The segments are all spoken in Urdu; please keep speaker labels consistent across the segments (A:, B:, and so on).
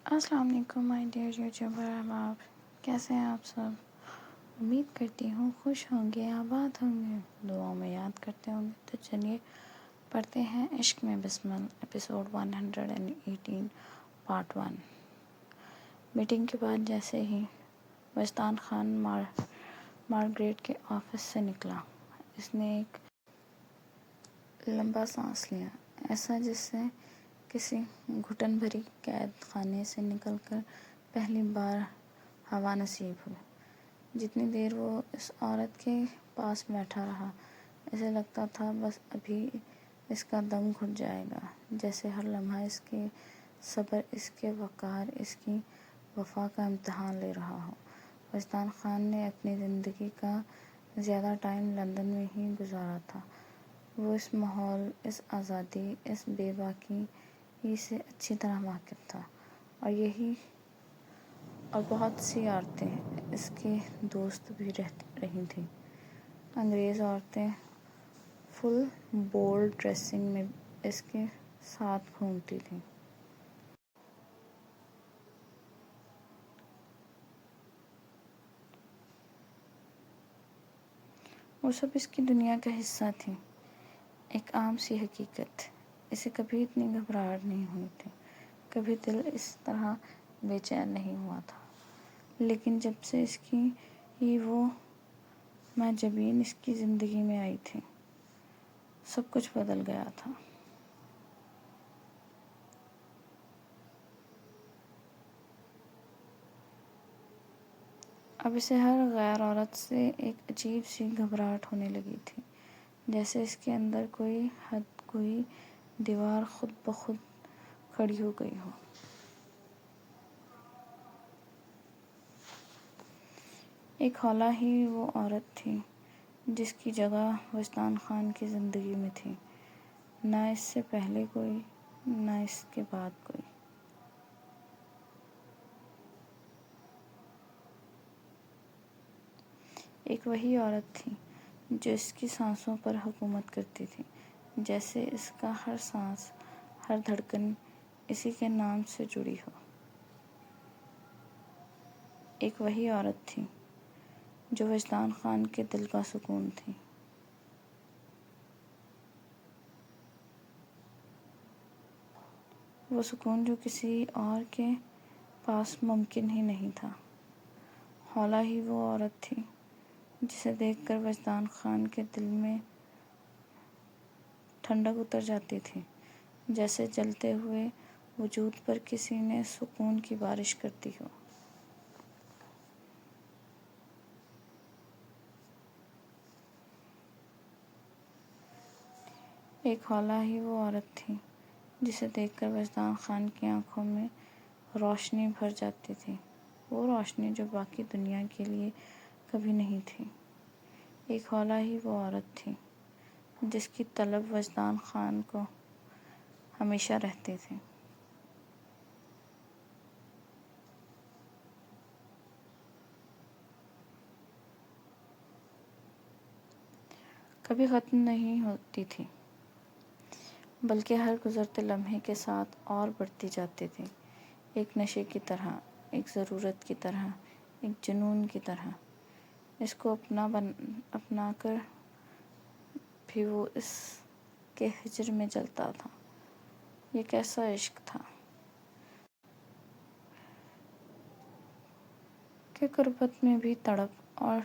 A: السلام علیکم مائی ڈیئر یوٹیوبر احباب، کیسے ہیں آپ سب؟ امید کرتی ہوں خوش ہوں گے، آباد ہوں گے، دعاؤں میں یاد کرتے ہوں گے۔ تو چلیے پڑھتے ہیں عشق میں بسمل ایپیسوڈ 118 پارٹ 1۔ میٹنگ کے بعد جیسے ہی وجدان خان مارگریٹ کے آفس سے نکلا، اس نے ایک لمبا سانس لیا، ایسا جیسے کسی گھٹن بھری قید خانے سے نکل کر پہلی بار ہوا نصیب ہوئی۔ جتنی دیر وہ اس عورت کے پاس بیٹھا رہا، اسے لگتا تھا بس ابھی اس کا دم گھٹ جائے گا، جیسے ہر لمحہ اس کے صبر، اس کے وقار، اس کی وفا کا امتحان لے رہا ہو۔ وجدان خان نے اپنی زندگی کا زیادہ ٹائم لندن میں ہی گزارا تھا۔ وہ اس ماحول، اس آزادی، اس بے باکی سے اچھی طرح واقف تھا، اور بہت سی عورتیں اس کے دوست بھی رہی تھیں۔ انگریز عورتیں فل بولڈ ڈریسنگ میں اس کے ساتھ گھومتی تھیں۔ وہ سب اس کی دنیا کا حصہ تھیں، ایک عام سی حقیقت۔ اسے کبھی اتنی گھبراہٹ نہیں ہوئی تھی، کبھی دل اس طرح بے چین نہیں ہوا تھا۔ لیکن جب سے اس کی ہی وہ مہجبین اس کی زندگی میں آئی تھی، سب کچھ بدل گیا تھا۔ اب اسے ہر غیر عورت سے ایک عجیب سی گھبراہٹ ہونے لگی تھی، جیسے اس کے اندر کوئی حد کوئی دیوار خود بخود کھڑی ہو گئی ہو۔ ایک حوالہ ہی وہ عورت تھی جس کی جگہ وجدان خان کی زندگی میں تھی، نہ اس سے پہلے کوئی، نہ اس کے بعد کوئی۔ ایک وہی عورت تھی جو اس کی سانسوں پر حکومت کرتی تھی، جیسے اس کا ہر سانس، ہر دھڑکن اسی کے نام سے جڑی ہو۔ ایک وہی عورت تھی جو وجدان خان کے دل کا سکون تھی۔ وہ سکون جو کسی اور کے پاس ممکن ہی نہیں تھا۔ حوالہ ہی وہ عورت تھی جسے دیکھ کر وجدان خان کے دل میں ٹھنڈک اتر جاتی تھی، جیسے جلتے ہوئے وجود پر کسی نے سکون کی بارش کر دی ہو۔ ایک حوالہ ہی وہ عورت تھی جسے دیکھ کر وجدان خان کی آنکھوں میں روشنی بھر جاتی تھی، وہ روشنی جو باقی دنیا کے لیے کبھی نہیں تھی۔ ایک حوالہ ہی وہ عورت تھی جس کی طلب وجدان خان کو ہمیشہ رہتی تھی۔ کبھی ختم نہیں ہوتی تھی، بلکہ ہر گزرتے لمحے کے ساتھ اور بڑھتی جاتی تھی، ایک نشے کی طرح، ایک ضرورت کی طرح، ایک جنون کی طرح۔ اس کو اپنا کر بھی وہ اس کے ہجر میں جلتا تھا۔ یہ کیسا عشق تھا کہ غربت میں بھی تڑپ اور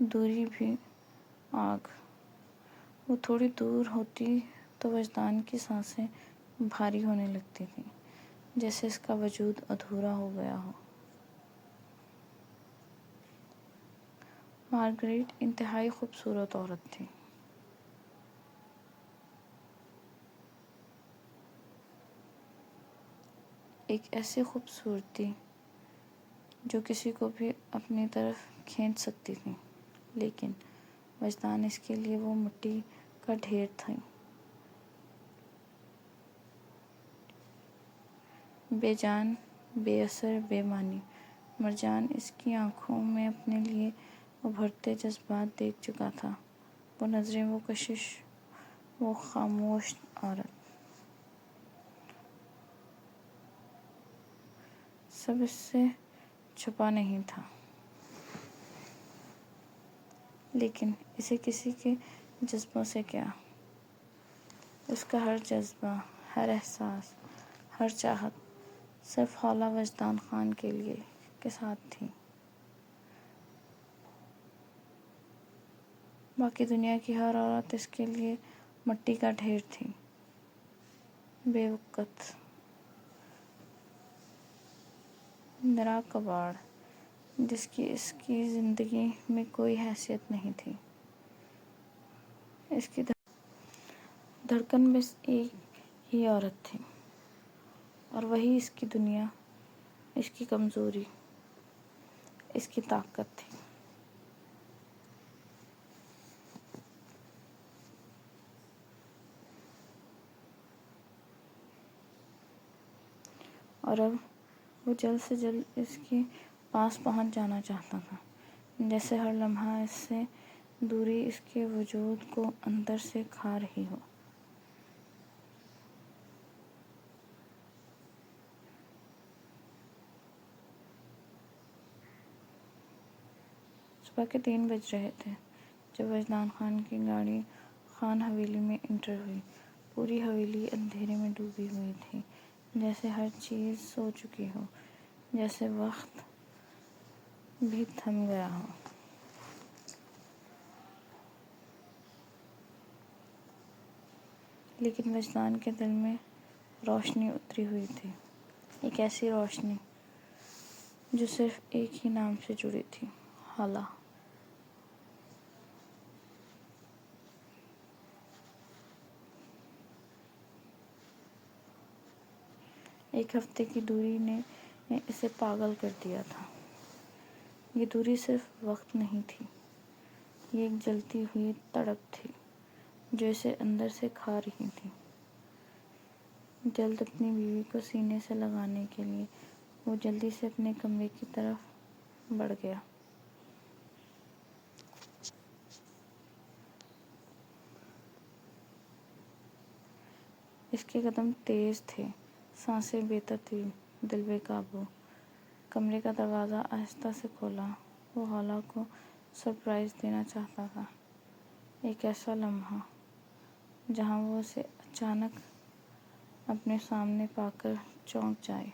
A: دوری بھی آگ۔ وہ تھوڑی دور ہوتی تو وجدان کی سانسیں بھاری ہونے لگتی تھیں، جیسے اس کا وجود ادھورا ہو گیا ہو۔ مارگریٹ انتہائی خوبصورت عورت تھی۔ ایک ایسی خوبصورتی جو کسی کو بھی اپنی طرف کھینچ سکتی تھی، لیکن وجدان اس کے لیے وہ مٹی کا ڈھیر تھی، بے جان، بے اثر، بے معنی۔ مرجان اس کی آنکھوں میں اپنے لیے ابھرتے جذبات دیکھ چکا تھا، وہ نظریں، وہ کشش، وہ خاموش عورت۔ سب اس سے چھپا نہیں تھا، لیکن اسے کسی کے جذبوں سے کیا؟ اس کا ہر جذبہ، ہر احساس، ہر چاہت صرف خالہ وجدان خان کے ساتھ تھی۔ باقی دنیا کی ہر عورت اس کے لیے مٹی کا ڈھیر تھی، بے وقت، نرا کباڑ، جس کی اس کی زندگی میں کوئی حیثیت نہیں تھی۔ اس کی دھڑکن بس ایک ہی عورت تھی، اور وہی اس کی دنیا، اس کی کمزوری، اس کی طاقت تھی۔ اور اب وہ جلد سے جلد اس کے پاس پہنچ جانا چاہتا تھا، جیسے ہر لمحہ اس سے دوری اس کے وجود کو اندر سے کھا رہی ہو۔ صبح کے 3 بج رہے تھے جب وجدان خان کی گاڑی خان حویلی میں انٹر ہوئی۔ پوری حویلی اندھیرے میں ڈوبی ہوئی تھی، جیسے ہر چیز سو چکی ہو، جیسے وقت بھی تھم گیا ہو۔ لیکن وجدان کے دل میں روشنی اتری ہوئی تھی، ایک ایسی روشنی جو صرف ایک ہی نام سے جڑی تھی: خالہ۔ ایک ہفتے کی دوری نے اسے پاگل کر دیا تھا۔ یہ دوری صرف وقت نہیں تھی، یہ ایک جلتی ہوئی تڑپ تھی جو اسے اندر سے کھا رہی تھی۔ جلد اپنی بیوی کو سینے سے لگانے کے لیے وہ جلدی سے اپنے کمرے کی طرف بڑھ گیا۔ اس کے قدم تیز تھے، سانسیں بے ترتیب، دل بے قابو۔ کمرے کا دروازہ آہستہ سے کھولا۔ وہ خالہ کو سرپرائز دینا چاہتا تھا، ایک ایسا لمحہ جہاں وہ اسے اچانک اپنے سامنے پا کر چونک جائے۔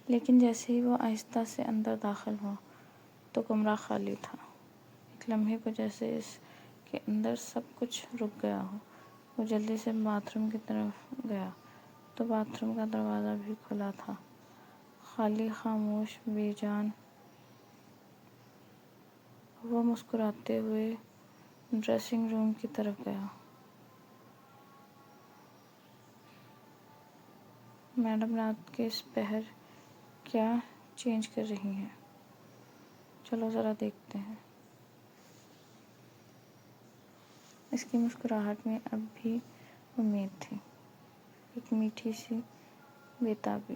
A: لیکن جیسے ہی وہ آہستہ سے اندر داخل ہوا تو کمرہ خالی تھا۔ ایک لمحے کو جیسے اس کے اندر سب کچھ رک گیا ہو۔ وہ جلدی سے باتھ روم کی طرف گیا تو باتھ روم کا دروازہ بھی کھلا تھا، خالی، خاموش، بے جان۔ وہ مسکراتے ہوئے ڈریسنگ روم کی طرف گیا۔ میڈم رات کے اس پہر کیا چینج کر رہی ہیں؟ چلو ذرا دیکھتے ہیں۔ اس کی مسکراہٹ میں اب بھی امید تھی، ایک میٹھی سی بےتابی۔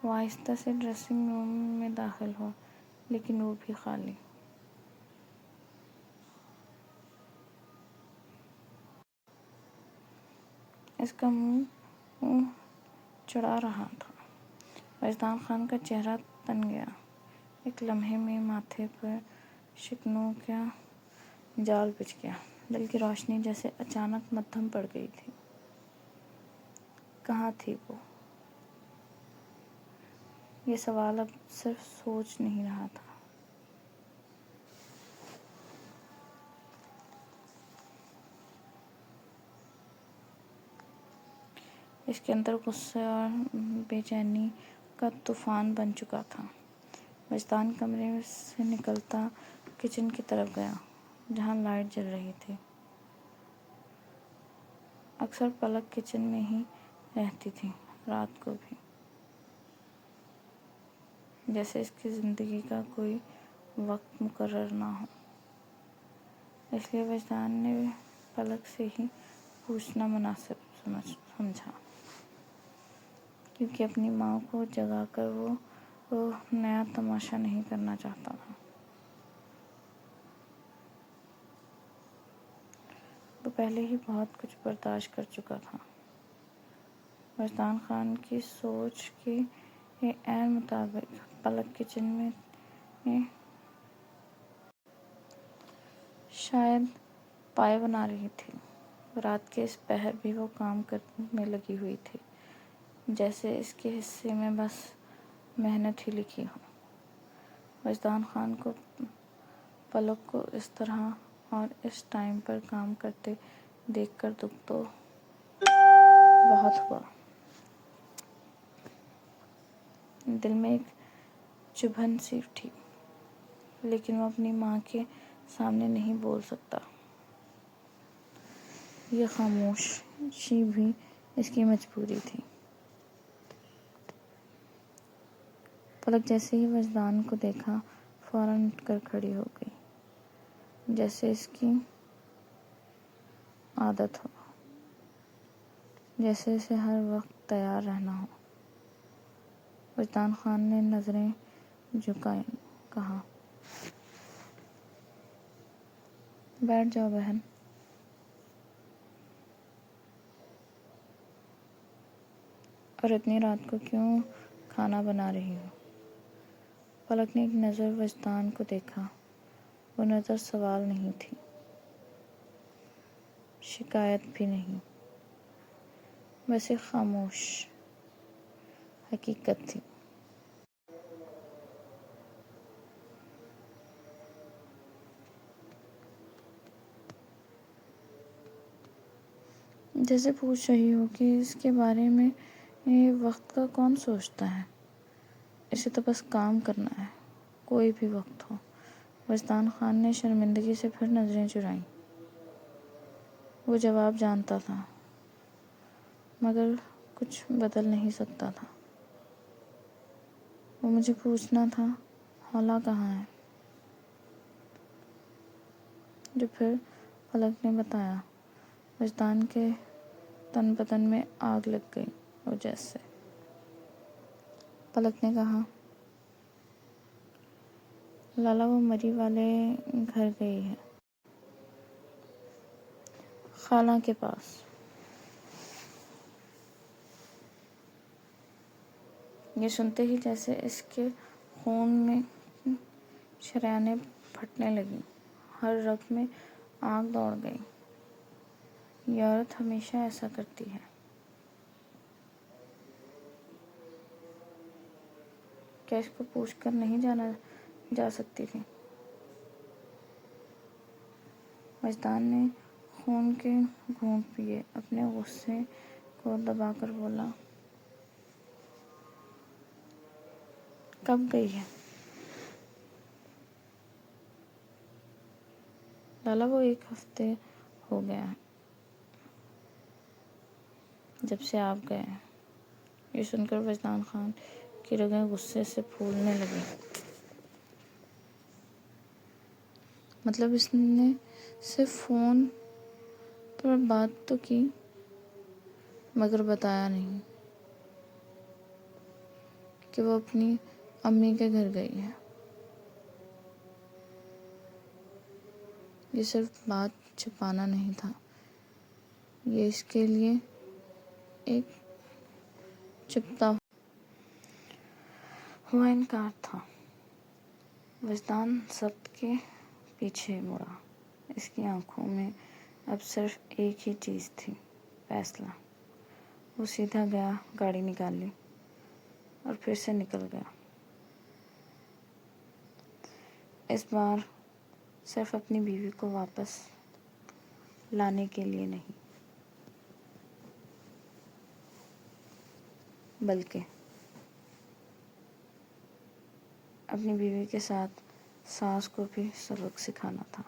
A: وہ آہستہ سے ڈریسنگ روم میں داخل ہوا، لیکن وہ بھی خالی۔ اس کا منہ چڑھا رہا تھا۔ وجدان خان کا چہرہ تن گیا۔ ایک لمحے میں ماتھے پر شکنوں کا جال بچھ گیا۔ دل کی روشنی جیسے اچانک مدھم پڑ گئی تھی۔ کہاں تھی وہ؟ یہ سوال اب صرف سوچ نہیں رہا تھا۔ اس کے اندر غصے اور بے چینی کا طوفان بن چکا تھا۔ وجدان کمرے سے نکلتا کچن کی طرف گیا، جہاں لائٹ جل رہی تھی۔ اکثر پلک کچن میں ہی رہتی تھی، رات کو بھی، جیسے اس کی زندگی کا کوئی وقت مقرر نہ ہو۔ اس لیے وجدان نے پلک سے ہی پوچھنا مناسب سمجھا، کیونکہ اپنی ماں کو جگا کر وہ نیا تماشا نہیں کرنا چاہتا تھا۔ وہ پہلے ہی بہت کچھ برداشت کر چکا تھا۔ وجدان خان کی سوچ کے عین مطابق پلک کچن میں شاید پائے بنا رہی تھی۔ رات کے اس پہر بھی وہ کام کرنے میں لگی ہوئی تھی، جیسے اس کے حصے میں بس محنت ہی لکھی ہو۔ وجدان خان کو پلک کو اس طرح اور اس ٹائم پر کام کرتے دیکھ کر دکھ تو بہت ہوا۔ دل میں ایک چبھن سی اٹھی، لیکن وہ اپنی ماں کے سامنے نہیں بول سکتا۔ یہ خاموشی بھی اس کی مجبوری تھی۔ پلک جیسے ہی وجدان کو دیکھا فوراً اٹھ کر کھڑی ہو گئی، جیسے اس کی عادت ہو، جیسے اسے ہر وقت تیار رہنا ہو۔ وجدان خان نے نظریں جھکائیں، کہا، بیٹھ جاؤ بہن۔ اور اتنی رات کو کیوں کھانا بنا رہی ہو؟ پلک نے ایک نظر وجدان کو دیکھا۔ وہ نظر سوال نہیں تھی، شکایت بھی نہیں، بس ایک خاموش حقیقت تھی۔ جیسے پوچھ رہی ہو کہ اس کے بارے میں وقت کا کون سوچتا ہے، اسے تو بس کام کرنا ہے، کوئی بھی وقت ہو۔ وجدان خان نے شرمندگی سے پھر نظریں چرائیں۔ وہ جواب جانتا تھا، مگر کچھ بدل نہیں سکتا تھا۔ وہ مجھے پوچھنا تھا، حولا کہاں ہے؟ جو پھر پلک نے بتایا۔ وجدان کے تن بدن میں آگ لگ گئی اور جیسے پلک نے کہا، لالا وہ مری والے گھر گئی ہے، خالہ کے پاس۔ یہ سنتے ہی جیسے اس کے خون میں شریانیں پھٹنے لگیں، ہر رگ میں آگ دوڑ گئی۔ یہ عورت ہمیشہ ایسا کرتی ہے۔ کیا اس کو پوچھ کر نہیں جانا جا سکتی تھی؟ وجدان نے خون کے گھونٹ پیے، اپنے غصے کو دبا کر بولا، کب گئی ہے؟ لالا وہ 1 ہفتے ہو گیا ہے، جب سے آپ گئے ہیں۔ یہ سن کر وجدان خان کی رگیں غصے سے پھولنے لگیں۔ مطلب اس نے صرف فون پر بات تو کی، مگر بتایا نہیں کہ وہ اپنی امی کے گھر گئی ہے۔ یہ صرف بات چھپانا نہیں تھا، یہ اس کے لیے ایک چھپتا ہوا انکار تھا۔ وجدان ضبط کے پیچھے مڑا۔ اس کی آنکھوں میں اب صرف ایک ہی چیز تھی، فیصلہ۔ وہ سیدھا گیا، گاڑی نکالی اور پھر سے نکل گیا۔ اس بار صرف اپنی بیوی کو واپس لانے کے لیے نہیں، بلکہ اپنی بیوی کے ساتھ ساس کو بھی سبق سکھانا تھا۔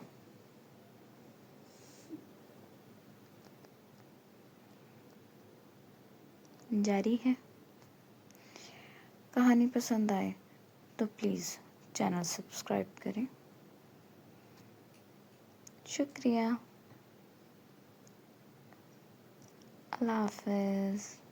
A: جاری ہے۔ کہانی پسند آئے تو پلیز چینل سبسکرائب کریں۔ شکریہ۔ اللہ حافظ۔